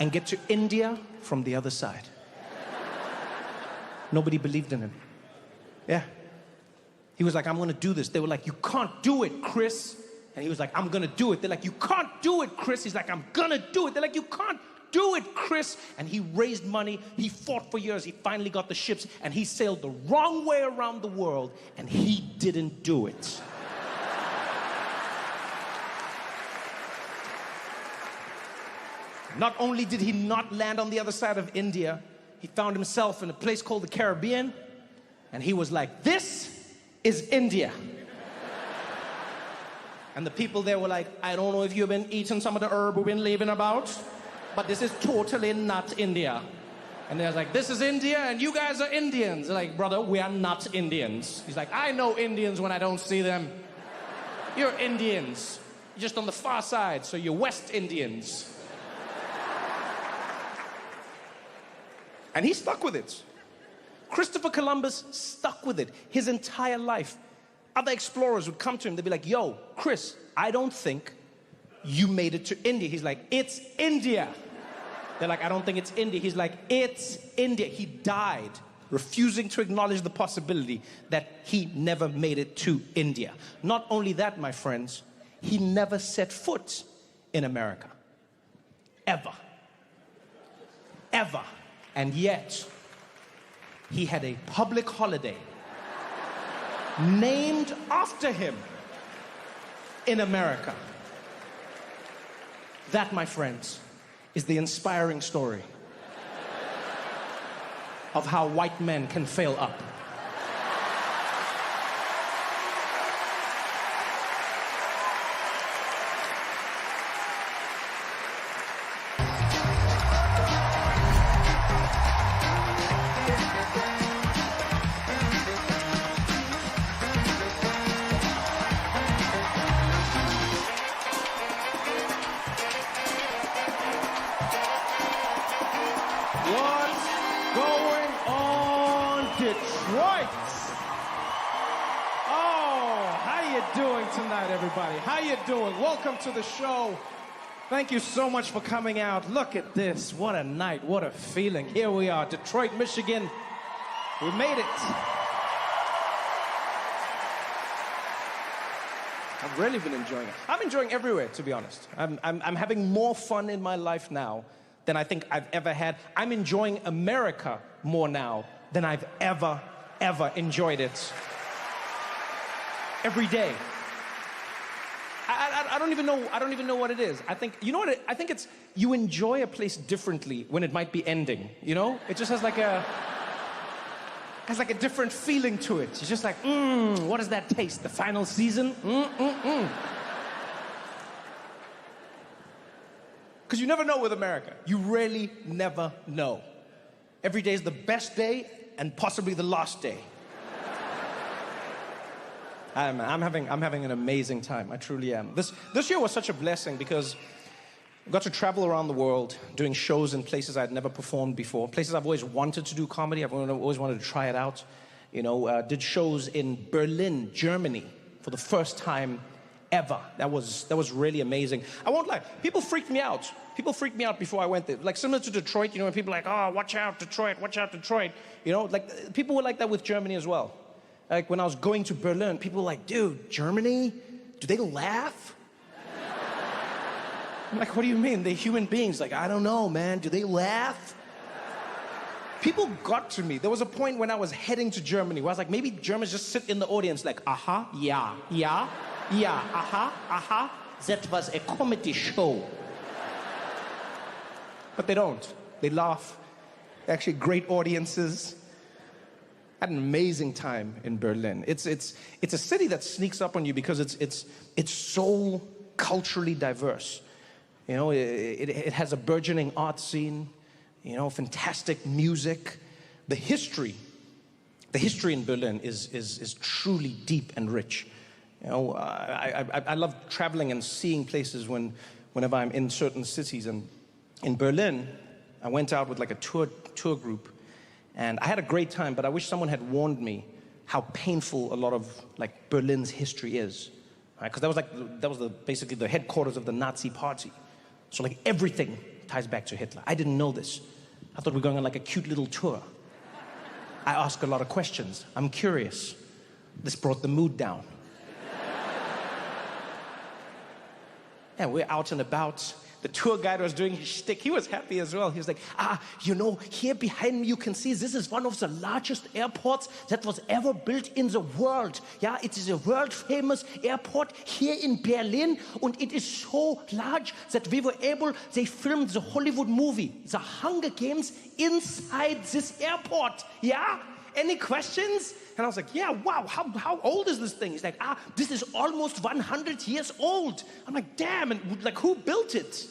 and get to India from the other side. Nobody believed in him. Yeah. He was like, I'm gonna do this. They were like, you can't do it, Chris. And he was like, I'm gonna do it. They're like, you can't do it, Chris. He's like, I'm gonna do it. They're like, you can't do it, Chris. And he raised money. He fought for years. He finally got the ships, and he sailed the wrong way around the world, and he didn't do it. Not only did he not land on the other side of India, he found himself in a place called the Caribbean, and he was like, this is India. And the people there were like, I don't know if you've been eating some of the herb we've been leaving about, but this is totally not India. And they're like, this is India, and you guys are Indians. They're like, brother, we are not Indians. He's like, I know Indians when I don't see them. You're Indians. You're just on the far side, so you're West Indians. And he stuck with it. Christopher Columbus stuck with it his entire life. Other explorers would come to him, they'd be like, yo, Chris, I don't think you made it to India. He's like, it's India. They're like, I don't think it's India. He's like, it's India. He died refusing to acknowledge the possibility that he never made it to India. Not only that, my friends, he never set foot in America. Ever. Ever. And yet, he had a public holiday named after him in America. That, my friends, is the inspiring story of how white men can fail up. Detroit. Oh, how you doing tonight, everybody? How you doing? Welcome to the show. Thank you so much for coming out. Look at this. What a night. What a feeling. Here we are, Detroit, Michigan. We made it. I've really been enjoying it. I'm enjoying everywhere, to be honest. I'm having more fun in my life now than I think I've ever had. I'm enjoying America more now than I've ever enjoyed it. Every day. I don't even know what it is. I think, you know what I think it's, you enjoy a place differently when it might be ending, you know? It just has like a different feeling to it. It's just like, what does that taste? The final season? Because you never know with America. You really never know. Every day is the best day and possibly the last day. I'm having an amazing time. I truly am. This year was such a blessing because I got to travel around the world doing shows in places I'd never performed before, places I've always wanted to do comedy. I've always wanted to try it out. You know, did shows in Berlin, Germany for the first time ever. That was really amazing. I won't lie, people freaked me out. People freaked me out before I went there. Like similar to Detroit, you know, when people are like, oh, watch out, Detroit, watch out, Detroit. You know, like people were like that with Germany as well. Like when I was going to Berlin, people were like, dude, Germany? Do they laugh? I'm like, what do you mean? They're human beings. Like, I don't know, man. Do they laugh? People got to me. There was a point when I was heading to Germany where I was like, maybe Germans just sit in the audience like, aha, yeah, yeah, yeah, aha, aha. That was a comedy show. But they don't. They laugh. They're actually great audiences. I had an amazing time in Berlin. It's a city that sneaks up on you because it's so culturally diverse. You know, it has a burgeoning art scene, you know, fantastic music. The history in Berlin is truly deep and rich. You know, I love traveling and seeing places whenever I'm in certain cities. And in Berlin, I went out with like a tour group, and I had a great time, but I wish someone had warned me how painful a lot of like Berlin's history is. Right? Because that was basically the headquarters of the Nazi party. So like everything ties back to Hitler. I didn't know this. I thought we were going on like a cute little tour. I ask a lot of questions. I'm curious. This brought the mood down. And we're out and about. The tour guide was doing his shtick. He was happy as well. He was like, here behind me you can see this is one of the largest airports that was ever built in the world. Yeah, it is a world famous airport here in Berlin. And it is so large that they filmed the Hollywood movie, The Hunger Games, inside this airport. Yeah? Any questions? And I was like, yeah, wow, how old is this thing? He's like, this is almost 100 years old. I'm like, damn, and like, who built it?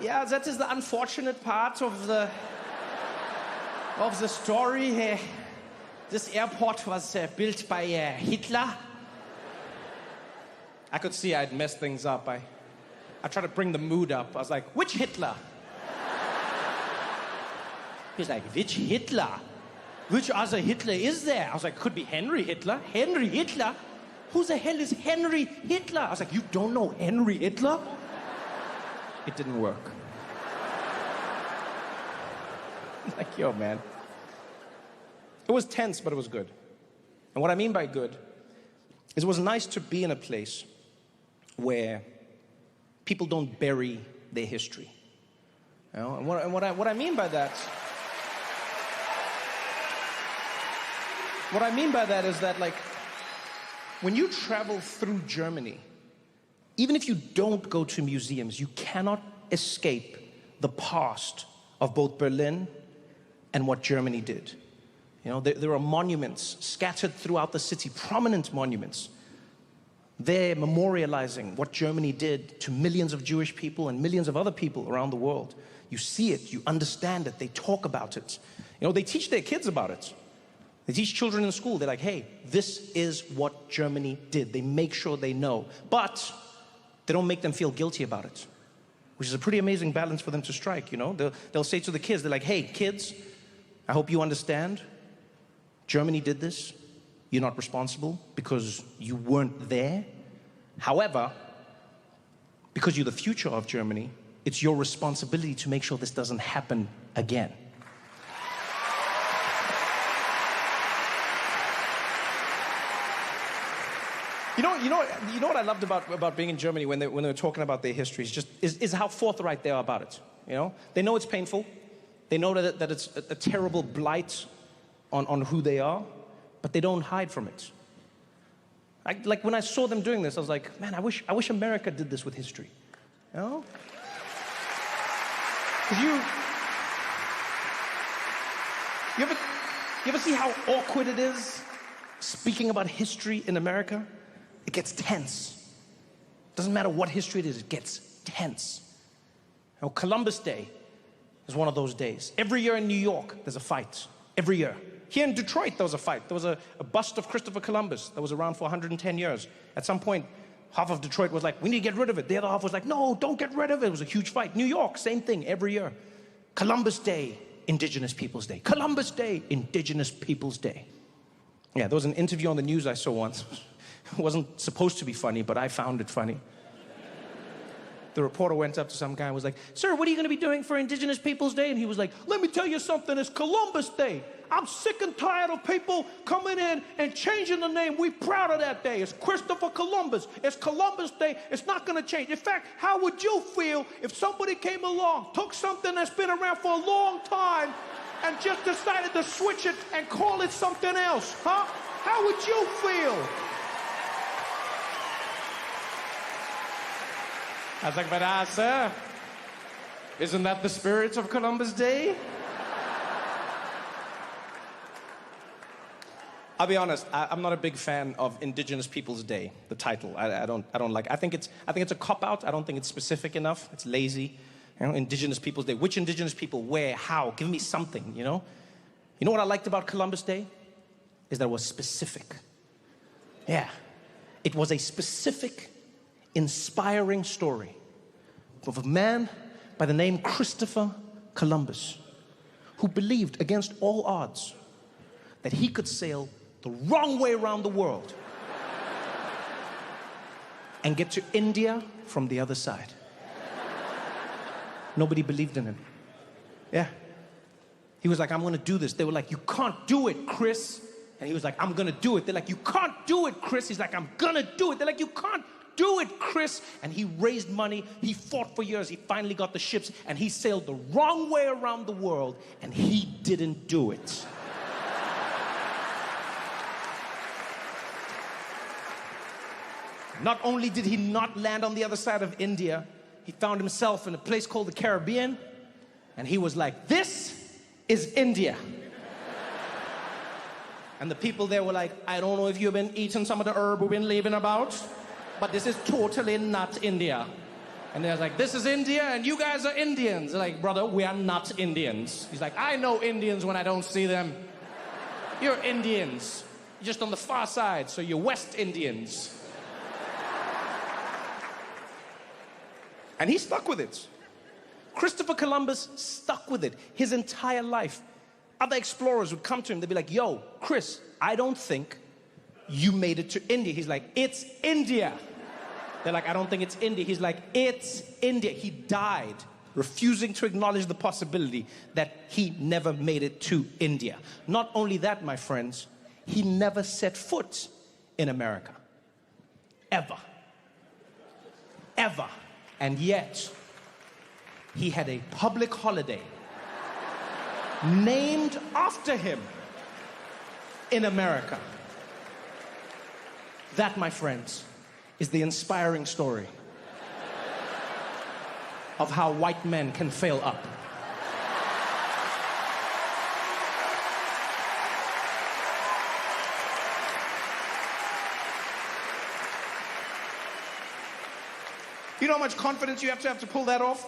Yeah, that is the unfortunate part of the story. This airport was built by Hitler. I could see I'd messed things up. I tried to bring the mood up. I was like, which Hitler? He's like, which Hitler? Which other Hitler is there? I was like, could be Henry Hitler. Henry Hitler? Who the hell is Henry Hitler? I was like, you don't know Henry Hitler? It didn't work. Like, yo, man. It was tense, but it was good. And what I mean by good is it was nice to be in a place where people don't bury their history. You know? And what I mean by that... What I mean by that is that, like, when you travel through Germany, even if you don't go to museums, you cannot escape the past of both Berlin and what Germany did. You know, there are monuments scattered throughout the city, prominent monuments. They're memorializing what Germany did to millions of Jewish people and millions of other people around the world. You see it, you understand it, they talk about it. You know, they teach their kids about it. They teach children in school. They're like, hey, this is what Germany did. They make sure they know. But they don't make them feel guilty about it, which is a pretty amazing balance for them to strike, you know? They'll say to the kids, they're like, hey, kids, I hope you understand. Germany did this. You're not responsible because you weren't there. However, because you're the future of Germany, it's your responsibility to make sure this doesn't happen again. You know what I loved about being in Germany when they were talking about their history is how forthright they are about it. You know, they know it's painful, they know that it's a terrible blight on who they are, but they don't hide from it. Like when I saw them doing this, I was like, man, I wish America did this with history. You know, because you ever see how awkward it is speaking about history in America? It gets tense. Doesn't matter what history it is, it gets tense. You know, Columbus Day is one of those days. Every year in New York, there's a fight. Every year. Here in Detroit, there was a fight. There was a bust of Christopher Columbus that was around for 110 years. At some point, half of Detroit was like, we need to get rid of it. The other half was like, no, don't get rid of it. It was a huge fight. New York, same thing, every year. Columbus Day, Indigenous Peoples Day. Columbus Day, Indigenous Peoples Day. Yeah, there was an interview on the news I saw once. It wasn't supposed to be funny, but I found it funny. The reporter went up to some guy and was like, sir, what are you going to be doing for Indigenous Peoples Day? And he was like, let me tell you something, it's Columbus Day. I'm sick and tired of people coming in and changing the name. We're proud of that day. It's Christopher Columbus. It's Columbus Day. It's not going to change. In fact, how would you feel if somebody came along, took something that's been around for a long time, and just decided to switch it and call it something else, huh? How would you feel? I was like, but sir, isn't that the spirit of Columbus Day? I'll be honest, I'm not a big fan of Indigenous Peoples Day, the title. I don't like it. I think it's a cop-out. I don't think it's specific enough. It's lazy. You know, Indigenous Peoples Day. Which Indigenous people? Where? How? Give me something, you know? You know what I liked about Columbus Day? Is that it was specific. Yeah. It was a specific, inspiring story of a man by the name Christopher Columbus, who believed against all odds that he could sail the wrong way around the world and get to India from the other side. Nobody believed in him. Yeah. He was like, I'm gonna do this. They were like, you can't do it, Chris. And he was like, I'm gonna do it. They're like, you can't do it, Chris. He's like, I'm gonna do it. They're like, you can't do it, Chris. And he raised money. He fought for years. He finally got the ships, and he sailed the wrong way around the world, and he didn't do it. Not only did he not land on the other side of India, he found himself in a place called the Caribbean, and he was like, this is India. And the people there were like, I don't know if you've been eating some of the herb we've been leaving about, but this is totally not India. And they're like, this is India, and you guys are Indians. They're like, brother, we are not Indians. He's like, I know Indians when I don't see them. You're Indians. You're just on the far side, so you're West Indians. And he stuck with it. Christopher Columbus stuck with it his entire life. Other explorers would come to him, they'd be like, yo, Chris, I don't think you made it to India. He's like, it's India. They're like, I don't think it's India. He's like, it's India. He died refusing to acknowledge the possibility that he never made it to India. Not only that, my friends, he never set foot in America. Ever. Ever. And yet, he had a public holiday named after him in America. That, my friends, is the inspiring story of how white men can fail up. You know how much confidence you have to pull that off?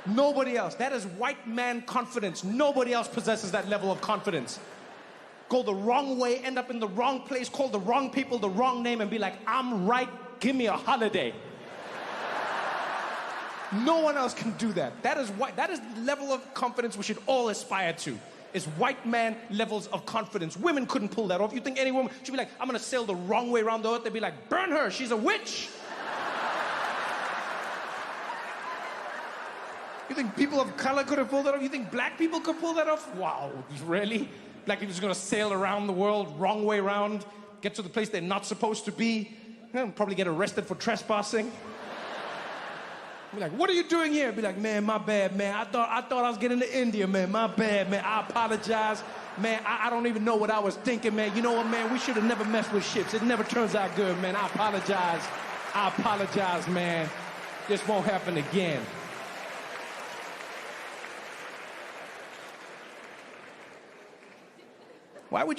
Nobody else. That is white man confidence. Nobody else possesses that level of confidence. Go the wrong way, end up in the wrong place, call the wrong people the wrong name, and be like, I'm right, give me a holiday. No one else can do that. That is the level of confidence we should all aspire to. Is white man levels of confidence. Women couldn't pull that off. You think any woman should be like, I'm gonna sail the wrong way around the earth? They'd be like, burn her, she's a witch. You think people of color could have pulled that off? You think black people could pull that off? Wow, really? Black people just gonna sail around the world, wrong way around, get to the place they're not supposed to be, probably get arrested for trespassing. Be like, what are you doing here? Be like, man, my bad, man. I thought I was getting to India, man. My bad, man. I apologize. Man, I don't even know what I was thinking, man. You know what, man? We should have never messed with ships. It never turns out good, man. I apologize. I apologize, man. This won't happen again. Why would you